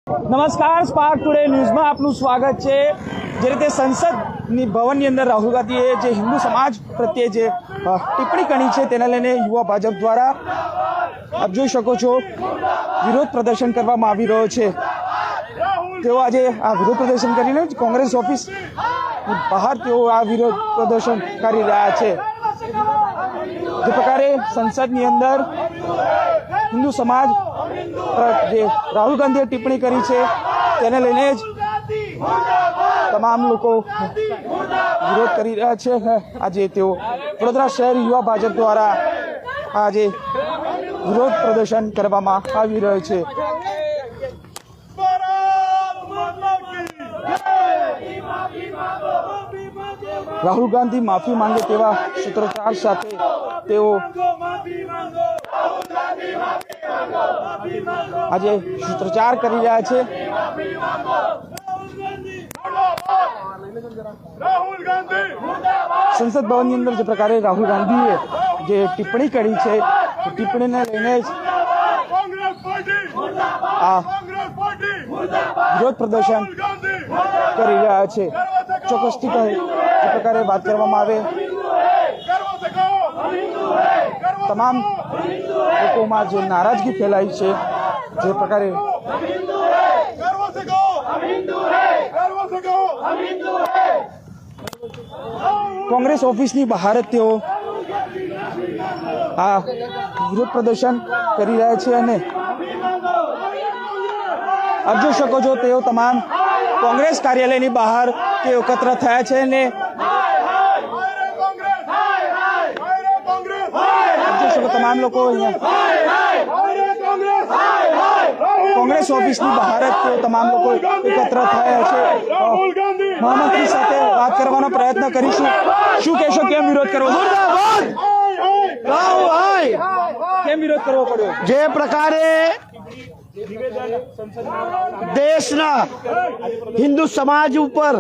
નમસ્કાર, spark today ન્યૂઝમાં આપનું સ્વાગત છે। જે રીતે સંસદની ભવનની અંદર રાહુલ ગાંધીએ જે હિન્દુ સમાજ પ્રત્યે જે ટિપ્પણી કરી છે તેને લઈને યુવા ભાજપ દ્વારા આપ જોઈ શકો છો વિરોધ પ્રદર્શન કરવામાં આવી રહ્યો છે। તેઓ આજે આ વિરોધ પ્રદર્શન કરીને કોંગ્રેસ ઓફિસ બહાર તેઓ આ વિરોધ પ્રદર્શન કરી રહ્યા છે। જે પ્રકારે સંસદની અંદર હિન્દુ સમાજ જે રાહુલ ગાંધીએ ટિપ્પણી કરી છે તેને લઈને જ તમામ લોકો વિરોધ કરી રહ્યા છે। આજે તેઓ વડોદરા શહેર યુવા ભાજપ દ્વારા આજે વિરોધ પ્રદર્શન કરવામાં આવી રહ્યો છે। રાહુલ ગાંધી માફી માંગે તેવા સૂત્રોચ્ચાર સાથે તેઓ આજે સૂત્રોચ્ચાર કરી રહ્યા છે। સંસદ ભવનની અંદર જે પ્રકારે રાહુલ ગાંધીએ જે ટિપ્પણી કરી છે ટિપ્પણીને લઈને જ આ વિરોધ પ્રદર્શન કરી રહ્યા છે। ચોક્કસથી કહે જે પ્રકારે વાત કરવામાં આવે તમામ લોકોમાં જે નારાજગી ફેલાઈ છે જે પ્રકારે કોંગ્રેસ ઓફિસની બહાર જ તેઓ આ વિરોધ પ્રદર્શન કરી રહ્યા છે અને આપ જોઈ શકો છો તેઓ તમામ કોંગ્રેસ કાર્યાલયની બહાર તેઓ એકત્ર થયા છે અને તમામ લોકો કોંગ્રેસ ઓફિસની બહાર જ તેઓ તમામ લોકો એકત્ર થયા છે। મહામંત્રી સાથે વાત કરવાનો પ્રયત્ન કરીશું। શું કહેશો, કેમ વિરોધ કરવો કેમ વિરોધ કરવો પડ્યો? જે પ્રકારે દેશના હિન્દુ સમાજ ઉપર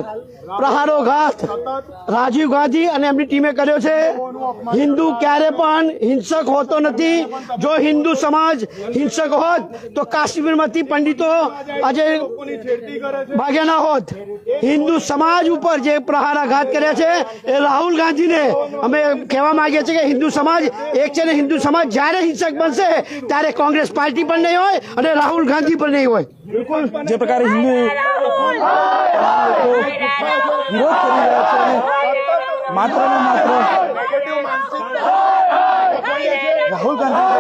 પ્રહારોઘાત રાજીવ ગાંધી અને એમની ટીમે કર્યો છે। હિન્દુ ક્યારે પણ હિંસક હોતો નથી। જો હિન્દુ સમાજ હિંસક હોત તો કાશ્મીરમાંથી પંડિતો આજે ભાગ્યા ના હોત। હિન્દુ સમાજ ઉપર જે પ્રહારાઘાત કર્યા છે એ રાહુલ ગાંધીને અમે કહેવા માંગીએ છીએ કે હિન્દુ સમાજ એક છે ને હિન્દુ સમાજ જ્યારે હિંસક બનશે ત્યારે કોંગ્રેસ પાર્ટી પણ નહીં હોય અને રાહુલ ગાંધી પણ નહીં હોય। બિલકુલ જે પ્રકારે હિન્દુ વિરોધ કરી રહ્યા છે અને માત્ર ને માત્ર રાહુલ ગાંધી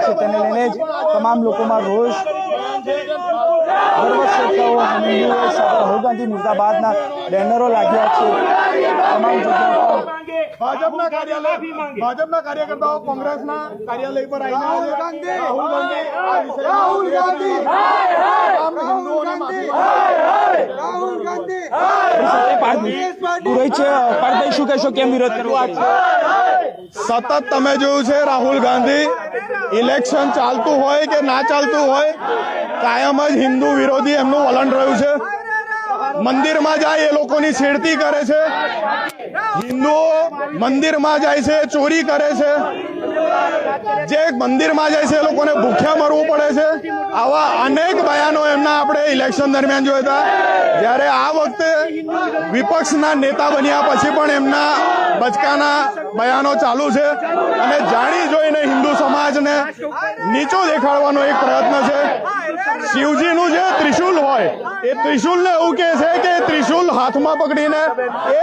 છે તેને લઈને જ તમામ લોકોમાં રોષ રાહુલ ગાંધી મુર્દાબાદના બેનરો લાગ્યા છે। તમામ જગ્યાઓ ભાજપના કાર્યકર્તાઓ કોંગ્રેસના કાર્યાલય પર આવીને શું કહેશો, કેમ વિરોધ કરવો? સતત તમે જોયું છે રાહુલ ગાંધી ઇલેક્શન ચાલતું હોય કે ના ચાલતું હોય કાયમ જ હિન્દુ વિરોધી એમનું વલણ રહ્યું છે। મંદિરમાં જાય એ લોકોની છેડતી કરે છે, હિન્દુઓ મંદિરમાં જાય છે ચોરી કરે છે, જે મંદિરમાં જાય છે એ લોકોને ભૂખ્યા મરવું પડે છે। આવા અનેક બયાનો એમના આપણે ઇલેક્શન દરમિયાન જોયા હતા। જ્યારે આ વખતે વિપક્ષના નેતા બન્યા પછી પણ એમના બચકાના બયાનો ચાલુ છે અને જાણી જોઈને હિન્દુ સમાજને નીચો દેખાડવાનો એક પ્રયત્ન છે। શિવજીનું જે ત્રિશુલ હોય એ ત્રિશુલને એવું કહે છે કે ત્રિશુલ હાથમાં પકડીને એ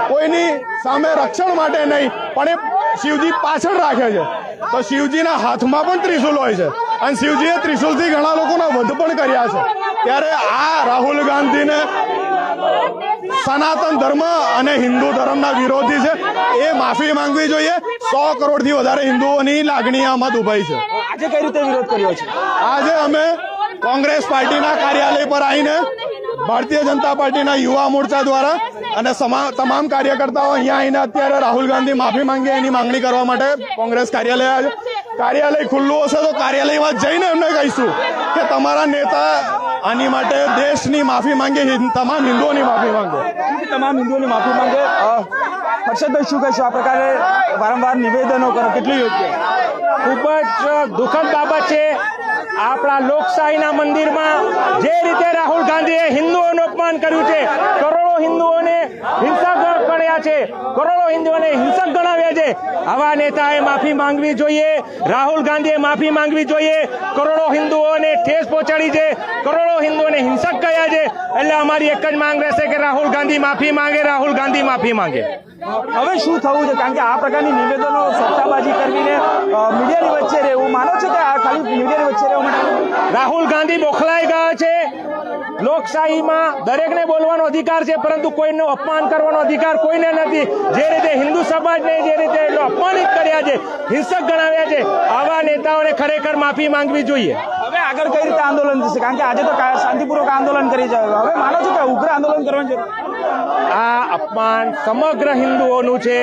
કોઈની સામે રક્ષણ માટે નહીં પણ એ શિવજી પાછળ રાખે છે। તો શિવજીના હાથમાં પણ ત્રિશુલ હોય છે અને શિવજીએ ત્રિશુલથી ઘણા લોકોના વધ પણ કર્યા છે। ત્યારે આ રાહુલ ગાંધીને સનાતન ધર્મ અને હિન્દુ ધર્મના વિરોધી છે, એ માફી માંગવી જોઈએ। 100 કરોડથી વધારે હિન્દુઓની લાગણી આમાં દુભાઈ છે। આજે કઈ રીતે વિરોધ કર્યો છે? આજે અમે કોંગ્રેસ પાર્ટીના કાર્યાલય પર આવીને ભારતીય જનતા પાર્ટીના યુવા મોરચા દ્વારા અને તમામ કાર્યકર્તાઓ અહીંયા આવીને અત્યારે રાહુલ ગાંધી માફી માંગે એની માંગણી કરવા માટે કોંગ્રેસ કાર્યાલય આવ્યા છે। કાર્યાલય ખુલ્લું હશે તો કાર્યાલયમાં જઈને એમને કહીશું કે તમારા નેતા આની માટે દેશની માફી માંગે, તમામ હિન્દુઓની માફી માંગે, તમામ હિન્દુઓની માફી માંગે। હર્ષદભાઈ, શું કહેશો? આ પ્રકારે વારંવાર નિવેદનો કરો કેટલું યોગ્ય? ખૂબ જ દુઃખદ બાબત છે. આપણા લોકશાહીના મંદિરમાં જે રીતે રાહુલ ગાંધીએ હિન્દુઓનું અપમાન કર્યું છે, કરોડો હિન્દુઓને હિંસક ગણ્યા છે, કરોડો હિન્દુઓને હિંસક ગણાવ્યા છે, આવા નેતાએ માફી માંગવી જોઈએ. રાહુલ ગાંધીએ માફી માંગવી જોઈએ. કરોડો હિન્દુઓને ઠેસ પહોંચાડી છે, કરોડો હિન્દુઓને હિંસક કહ્યા છે. એટલે અમારી એક જ માંગ રહેશે કે રાહુલ ગાંધી માફી માંગે, રાહુલ ગાંધી માફી માંગે. હવે શું થવું છે? કારણ કે આ પ્રકારની નિવેદનો સટ્ટાબાજી કરીને મીડિયાની વચ્ચે રહેવું, માનો છો કે આ ખાલી મીડિયાની વચ્ચે રહેવું માટે રાહુલ ગાંધી બોખલાઈ ગયા છે. લોકશાહીમાં દરેકને બોલવાનો અધિકાર છે, પરંતુ કોઈનું અપમાન કરવાનો અધિકાર કોઈને નથી. જે રીતે હિન્દુ સમાજને જે રીતે અપમાનિત કર્યા છે, હિંસક ગણાવ્યા છે, આવા નેતાઓને ખરેખર માફી માંગવી જોઈએ. હવે આગળ કઈ રીતે આંદોલન થશે? કારણ કે આજે તો શાંતિપૂર્વક આંદોલન કરી જાય, હવે માનો છો કે ઉગ્ર આંદોલન કરવાની જરૂર? આ અપમાન સમગ્ર હિન્દુઓનું છે.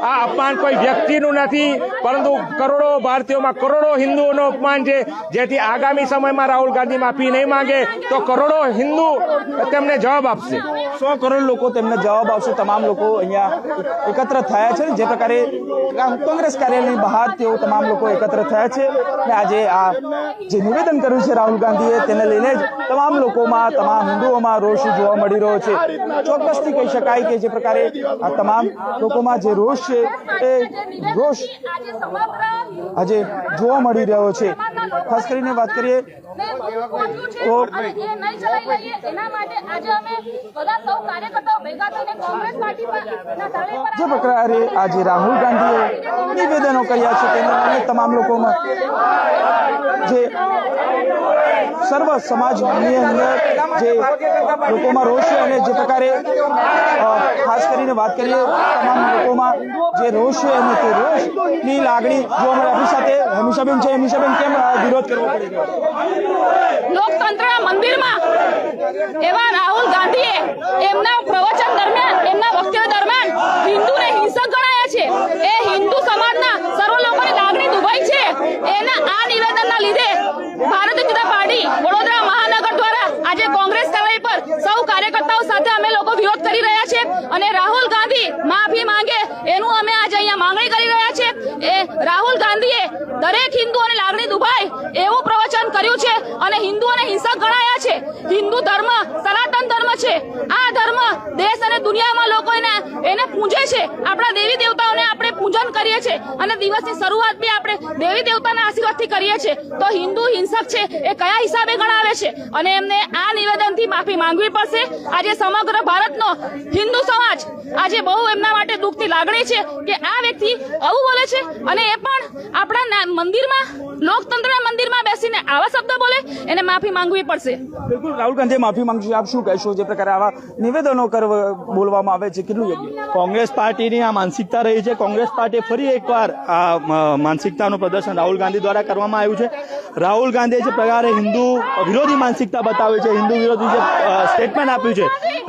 આ અપમાન કોઈ વ્યક્તિનું નથી, પરંતુ કરોડો ભારતીયોમાં કરોડો હિન્દુઓનું અપમાન છે. જેથી આગામી સમયમાં રાહુલ ગાંધી માફી નહીં માંગે તો કરોડો હિન્દુ તેમને જવાબ આપશે. 100 કરોડ લોકો તેમને જવાબ આપશે. તમામ લોકો અહીંયા એકત્ર થયા છે. જે પ્રકારે કોંગ્રેસ કાર્યાલયની બહાર તેઓ તમામ લોકો એકત્ર થયા છે અને આજે આ જે નિવેદન કર્યું છે રાહુલ ગાંધીએ, તેને લઈને જ તમામ લોકોમાં, તમામ હિન્દુઓમાં રોષ જોવા મળી રહ્યો છે. ચોક્કસથી કહી શકાય કે જે પ્રકારે આ તમામ લોકોમાં જે રોષ છે એ રોષ આજે જોવા મળી રહ્યો છે. ખાસ કરીને વાત કરીએ તો જે પ્રકારે આજે રાહુલ ગાંધીએ નિવેદનો કર્યા છે તેને તમામ લોકોમાં જે સર્વ સમાજની અંદર જે લોકોમાં રોષ છે અને જે પ્રકારે ખાસ કરીને વાત કરીએ તમામ લોકોમાં જે રોષ છે અને તે રોષની લાગણી જોવા મળે. આપણી સાથે હમીશાબેન છે. હમીશાબેન, કેમ વિરોધ કરવો પડી રહ્યો? લોકતંત્રના મંદિરમાં એવા રાહુલ ગાંધીએ એમના પ્રવચન દરમિયાન, એમના વક્તવ્ય દરમિયાન હિન્દુને હિંસક ગણાયા છે. એ હિન્દુ સમાજના સર્વ લોકોની લાગણી દુભાઈ છે. એના આ નિવેદનના લીધે ભારતીય જનતા પાર્ટી વડોદરા મહાનગર દ્વારા આજે કોંગ્રેસ કાર્યાલય પર સૌ કાર્યકર્તાઓ સાથે અમે લોકો વિરોધ કરી રહ્યા છે અને રાહુલ ગાંધી માફી માંગે એનું અમે આજે અહીંયા માંગણી કરી રહ્યા છે. એ રાહુલ ગાંધીએ દરેક હિન્દુઓની લાગણી દુભાય એવું પ્રવચન કર્યું છે અને હિન્દુઓને હિંસક ગણાયા છે. હિન્દુ ધર્મ સનાતન ધર્મ છે. આ ધર્મ દેશ અને દુનિયામાં લોકો એને પૂજે છે. આપણા દેવી દેવતાઓને આપણે પૂજન કરીએ છીએ અને દિવસની શરૂઆત બી આપણે દેવી દેવતાના આશીર્વાદથી કરીએ છીએ. તો હિન્દુ હિંસક છે એ કયા હિસાબે ગણાવે છે? અને એમને આ નિવેદનથી માફી માંગવી પડશે. આજે સમગ્ર ભારતનો હિન્દુ સમાજ આજે બહુ એમના માટે દુઃખની લાગણી છે કે આ વ્યક્તિ આવું બોલે છે અને એ પણ આપણા મંદિરમાં, લોકતંત્રના મંદિરમાં બેસીને આવા શબ્દ બોલે, એને માફી માંગવી પડશે. બિલકુલ, રાહુલ ગાંધીએ માફી માંગી. આપ શું કહેશો? જે પ્રકારે આવા નિવેદનો બોલવામાં આવે છે, કેટલું યોગ્ય? કોંગ્રેસ પાર્ટીની આ માનસિકતા રહી છે. કોંગ્રેસ પાર્ટી ફરી એકવાર આ માનસિકતાનું પ્રદર્શન રાહુલ ગાંધી દ્વારા કરવામાં આવ્યું છે. રાહુલ ગાંધીએ જે પ્રકારે હિન્દુ વિરોધી માનસિકતા બતાવી છે, હિન્દુ વિરોધી જે સ્ટેટમેન્ટ આપ્યું છે,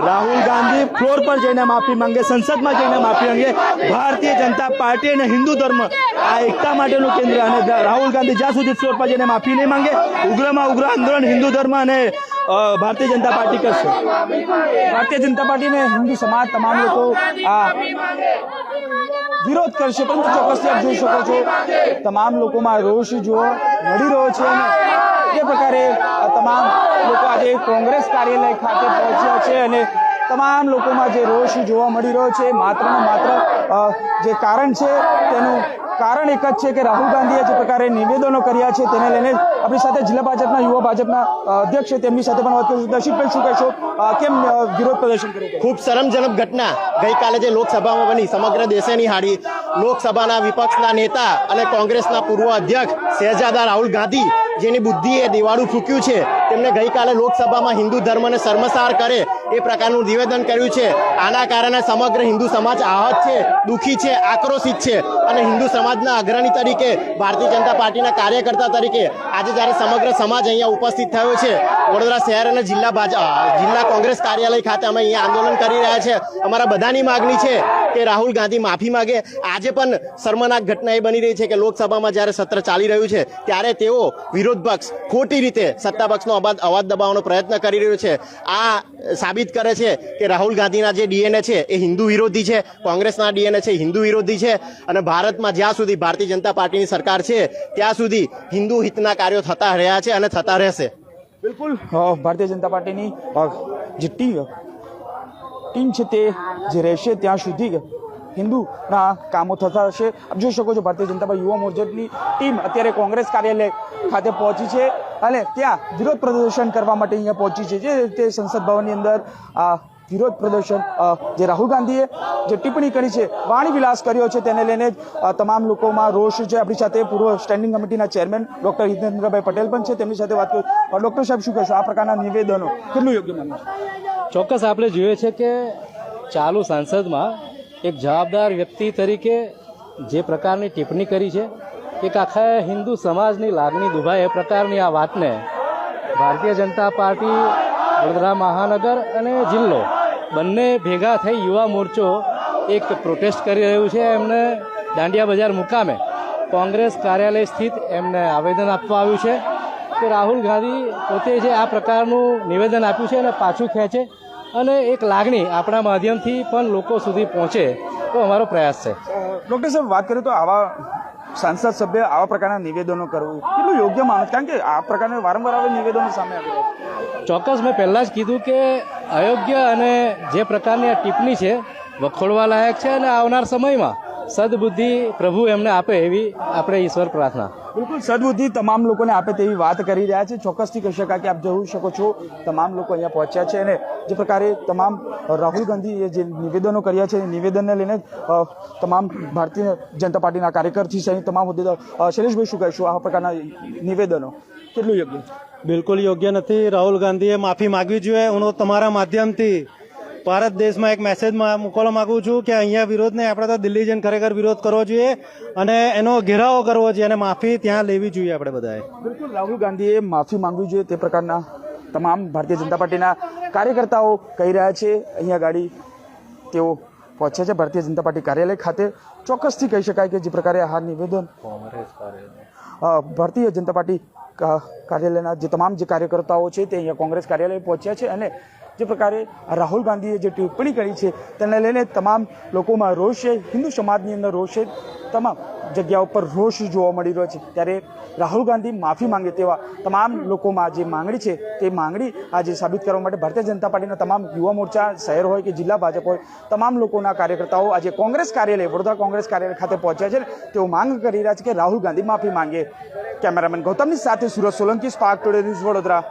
રાહુલ ગાંધી ફ્લોર પર જઈને માફી માંગે, સંસદમાં જઈને માફી માંગે. ભારતીય જનતા પાર્ટી અને હિન્દુ ધર્મ આ એકતા માટેનું કેન્દ્ર, અને રાહુલ ગાંધી જ્યાં સુધી ફ્લોર પર જઈને માફી નહીં માંગે, ઉગ્રમાં ઉગ્ર આંદોલન હિન્દુ ધર્મ અને ભારતીય જનતા પાર્ટી કરશે. ભારતીય જનતા પાર્ટી અને હિન્દુ સમાજ તમામ લોકો આ વિરોધ કરશે, પરંતુ ચોક્કસથી આપ જોઈ શકો છો તમામ લોકોમાં રોષ જોવા મળી રહ્યો છે. અને જે પ્રકારે તમામ લોકો આજે કોંગ્રેસ કાર્યાલય ખાતે પહોંચ્યા છે અને તમામ લોકોમાં જે રોષ જોવા મળી રહ્યો છે, માત્ર ને માત્ર જે કારણ છે તેનું કારણ એક જ છે કે રાહુલ ગાંધીએ જે પ્રકારે નિવેદનો કર્યા છે તેને લઈને આપણી સાથે જિલ્લા ભાજપના, યુવા ભાજપના અધ્યક્ષ છે, તેમની સાથે પણ વાત કરીશું. દર્શિતભાઈ, શું કહેશો? કેમ વિરોધ પ્રદર્શન કર્યું? ખૂબ શરમજનક ઘટના ગઈકાલે જે લોકસભામાં બની, સમગ્ર દેશે નિહાળી. લોકસભાના વિપક્ષના નેતા અને કોંગ્રેસના પૂર્વ અધ્યક્ષ શહેજાદા રાહુલ ગાંધી, જેની બુદ્ધિએ દિવાળું ફૂક્યું છે, તેમને ગઈકાલે લોકસભામાં હિન્દુ ધર્મને શર્મસાર કરે એ પ્રકારનું નિવેદન કર્યું છે. આના કારણે સમગ્ર હિન્દુ સમાજ આહત છે, દુઃખી છે, આક્રોશિત છે. અને હિન્દુ સમાજના અગ્રણી તરીકે, ભારતીય જનતા પાર્ટીના કાર્યકર્તા તરીકે આજે જ્યારે સમગ્ર સમાજ અહીંયા ઉપસ્થિત થયો છે, વડોદરા શહેર અને જિલ્લા કોંગ્રેસ કાર્યાલય ખાતે અમે અહીંયા આંદોલન કરી રહ્યા છે. અમારા બધાની માગણી છે કે રાહુલ ગાંધી માફી માંગે. આજે પણ શર્મનાક ઘટના એ બની રહી છે કે લોકસભામાં જ્યારે સત્ર ચાલી રહ્યું છે ત્યારે તેઓ વિરોધ પક્ષ ખોટી રીતે સત્તા પક્ષનો અવાજ દબાવવાનો પ્રયત્ન કરી રહ્યો છે. આ સાબિત કરે છે કે રાહુલ ગાંધીના જે ડીએનએ છે એ હિન્દુ વિરોધી છે, કોંગ્રેસના ડીએનએ છે હિન્દુ વિરોધી છે, અને ભારતમાં જ્યાં સુધી ભારતીય જનતા પાર્ટીની સરકાર છે ત્યાં સુધી હિન્દુ હિતના કાર્યો થતા રહ્યા છે અને થતા રહેશે. બિલકુલ ભારતીય જનતા પાર્ટીની જે ટીમ છે તે જે રહેશે ત્યાં સુધી હિન્દુના કામો થતા હશે. આપ જોઈ શકો છો ભારતીય જનતા પાર્ટી યુવા મોરચાની ટીમ અત્યારે કોંગ્રેસ કાર્યાલય ખાતે પહોંચી છે અને ત્યાં વિરોધ પ્રદર્શન કરવા માટે અહીંયા પહોંચી છે. જે રીતે સંસદ ભવનની અંદર આ વિરોધ પ્રદર્શન જે રાહુલ ગાંધીએ જે ટિપ્પણી કરી છે, વાણી વિલાસ કર્યો છે, તેને લઈને તમામ લોકોમાં રોષ છે. આપણી સાથે પૂર્વ સ્ટેન્ડિંગ કમિટીના ચેરમેન ડોક્ટર હિતેન્દ્રભાઈ પટેલ પણ છે, તેમની સાથે વાત કરીએ. ડોક્ટર સાહેબ, શું કહેશો આ પ્રકારના નિવેદનો કેટલું યોગ્ય માનો છો? ચોક્કસ આપણે જોઈએ છે કે ચાલુ સાંસદમાં એક જવાબદાર વ્યક્તિ તરીકે જે પ્રકારની ટિપ્પણી કરી છે, એક આખા હિન્દુ સમાજની લાગણી દુભાય એ પ્રકારની આ વાતને ભારતીય જનતા પાર્ટી વડોદરા મહાનગર અને જિલ્લો બંને ભેગા થઈ યુવા મોરચો એક પ્રોટેસ્ટ કરી રહ્યું છે. એમને દાંડિયા બજાર મુકામે કોંગ્રેસ કાર્યાલય સ્થિત એમને આવેદન આપવા આવ્યું છે કે રાહુલ ગાંધી પોતે જે આ પ્રકારનું નિવેદન આપ્યું છે એને પાછું ખેંચે અને એક લાગણી આપણા માધ્યમથી પણ લોકો સુધી પહોંચે તો અમારો પ્રયાસ છે. ડોક્ટર સાહેબ, વાત કરીએ તો આવા સાંસદ સભ્ય આવા પ્રકારના નિવેદનો કરવું કેટલું યોગ્ય માનો? કારણ કે આ પ્રકારના વારંવાર આવા નિવેદનો સામે આવી રહ્યા છે. ચોક્કસ મેં પહેલાં જ કીધું કે અયોગ્ય અને જે પ્રકારની આ ટિપ્પણી છે વખોડવા લાયક છે અને આવનાર સમયમાં સદબુદ્ધિ પ્રભુ એમને આપે એવી આપણે ઈશ્વર પ્રાર્થના. બિલકુલ સદબુદ્ધિ તમામ લોકોને આપે તેવી વાત કરી રહ્યા છે. ચોક્કસથી કહી શકાય કે આપ જોઈ શકો છો તમામ લોકો અહીંયા પહોંચ્યા છે અને જે પ્રકારે તમામ રાહુલ ગાંધીએ જે નિવેદનો કર્યા છે એ નિવેદનને લઈને તમામ ભારતીય જનતા પાર્ટીના કાર્યકરથી સહિત તમામ હોદ્દેદાર. શૈલેષભાઈ, શું કહેશો આ પ્રકારના નિવેદનો કેટલું યોગ્ય? બિલકુલ યોગ્ય નથી. રાહુલ ગાંધીએ માફી માગવી જોઈએ. હું તમારા માધ્યમથી ભારત દેશમાં એક મેસેજ મોકલવા માંગુ છું કે અહીંયા વિરોધ નહીં, આપણે તો દિલ્હી જઈને ખરેખર વિરોધ કરવો જોઈએ અને એનો ઘેરાવો કરવો જોઈએ અને માફી ત્યાં લેવી જોઈએ આપણે બધાએ. બિલકુલ રાહુલ ગાંધીએ માફી માંગવી જોઈએ તે પ્રકારના તમામ ભારતીય જનતા પાર્ટીના કાર્યકર્તાઓ કહી રહ્યા છે. અહીંયા ગાડી તેઓ પહોંચ્યા છે ભારતીય જનતા પાર્ટી કાર્યાલય ખાતે. ચોક્કસથી કહી શકાય કે જે પ્રકારે આ નિવેદન ભારતીય જનતા પાર્ટી કાર્યાલયના જે તમામ જે કાર્યકર્તાઓ છે તે અહીંયા કોંગ્રેસ કાર્યાલય પહોંચ્યા છે અને જે પ્રકારે રાહુલ ગાંધીએ જે ટિપ્પણી કરી છે તેને લઈને તમામ લોકોમાં રોષ છે, હિન્દુ સમાજની અંદર રોષ છે, તમામ જગ્યાઓ પર રોષ જોવા મળી રહ્યો છે. ત્યારે રાહુલ ગાંધી માફી માંગે તેવા તમામ લોકોમાં જે માંગણી છે તે માંગણી આજે સાબિત કરવા માટે ભારતીય જનતા પાર્ટીના તમામ યુવા મોરચા શહેર હોય કે જિલ્લા ભાજપ હોય તમામ લોકોના કાર્યકર્તાઓ આજે કોંગ્રેસ કાર્યાલય વડોદરા કોંગ્રેસ કાર્યાલય ખાતે પહોંચ્યા છે. તેઓ માંગ કરી રહ્યા છે કે રાહુલ ગાંધી માફી માંગે. કેમેરામેન ગૌતમની સાથે Surat Solanki, spark today news, Vadodara.